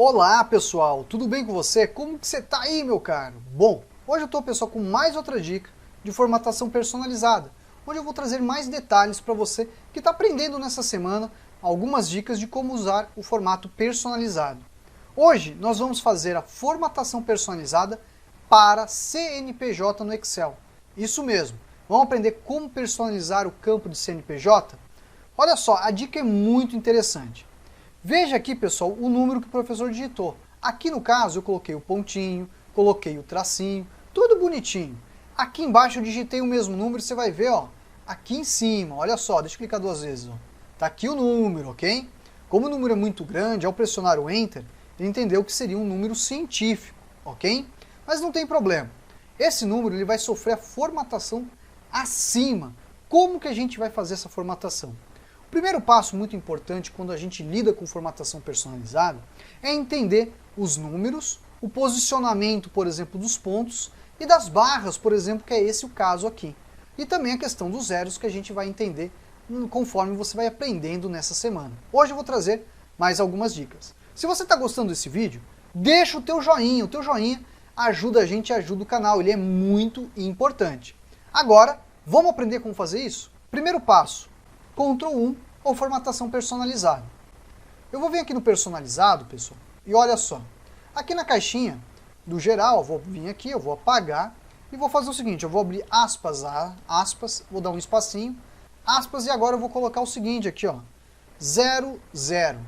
Olá pessoal, tudo bem com você? Como que você tá aí, meu caro? Bom, hoje eu tô, pessoal, com mais outra dica de formatação personalizada, onde eu vou trazer mais detalhes para você que está aprendendo nessa semana algumas dicas de como usar o formato personalizado. Hoje nós vamos fazer a formatação personalizada para CNPJ no Excel. Isso mesmo, vamos aprender como personalizar o campo de CNPJ? Olha só, a dica é muito interessante. Veja aqui, pessoal, o número que o professor digitou. Aqui no caso eu coloquei o pontinho, coloquei o tracinho, tudo bonitinho. Aqui embaixo eu digitei o mesmo número, você vai ver, ó, aqui em cima, olha só, deixa eu clicar duas vezes, ó. Tá aqui o número, ok? Como o número é muito grande, ao pressionar o Enter, ele entendeu que seria um número científico, ok? Mas não tem problema. Esse número ele vai sofrer a formatação acima. Como que a gente vai fazer essa formatação? O primeiro passo muito importante quando a gente lida com formatação personalizada é entender os números, o posicionamento, por exemplo, dos pontos e das barras, por exemplo, que é esse o caso aqui. E também a questão dos zeros que a gente vai entender conforme você vai aprendendo nessa semana. Hoje eu vou trazer mais algumas dicas. Se você está gostando desse vídeo, deixa o teu joinha. O teu joinha ajuda a gente, ajuda o canal. Ele é muito importante. Agora, vamos aprender como fazer isso? Primeiro passo, Ctrl 1 ou formatação personalizada. Eu vou vir aqui no personalizado, pessoal, e olha só. Aqui na caixinha do geral, eu vou vir aqui, eu vou apagar e vou fazer o seguinte, eu vou abrir aspas, aspas, vou dar um espacinho, aspas, e agora eu vou colocar o seguinte aqui, ó, 00,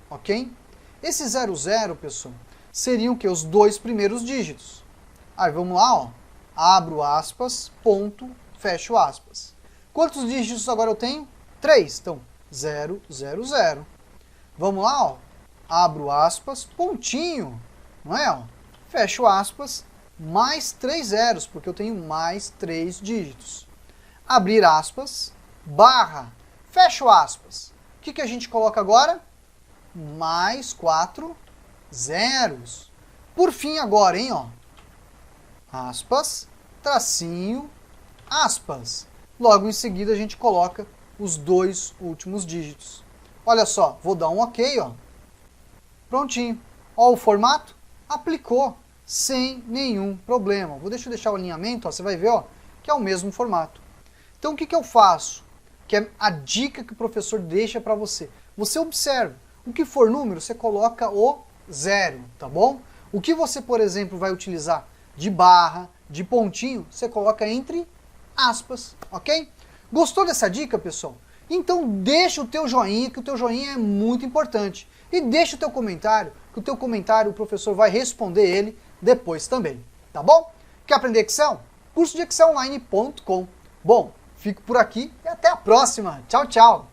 ok? Esse 00, pessoal, seriam que os dois primeiros dígitos. Aí vamos lá, ó, abro aspas, ponto, fecho aspas. Quantos dígitos agora eu tenho? 3, então 0, 0, 0. Vamos lá, ó, abro aspas, pontinho, não é? Ó? Fecho aspas, mais 3 zeros, porque eu tenho mais 3 dígitos. Abrir aspas, barra, fecho aspas. O que a gente coloca agora? Mais 4 zeros. Por fim agora, hein, ó, aspas, tracinho, aspas. Logo em seguida a gente coloca os dois últimos dígitos. Olha só, vou dar um OK, ó. Prontinho. Ó o formato, aplicou sem nenhum problema. Deixa eu deixar o alinhamento, ó, você vai ver, ó, que é o mesmo formato. Então o que eu faço? Que é a dica que o professor deixa para você. Você observa, o que for número, você coloca o 0, tá bom? O que você, por exemplo, vai utilizar de barra, de pontinho, você coloca entre aspas, ok? Gostou dessa dica, pessoal? Então deixa o teu joinha, que o teu joinha é muito importante. E deixa o teu comentário, que o teu comentário o professor vai responder ele depois também, tá bom? Quer aprender Excel? Curso de excelonline.com. Bom, fico por aqui e até a próxima. Tchau, tchau!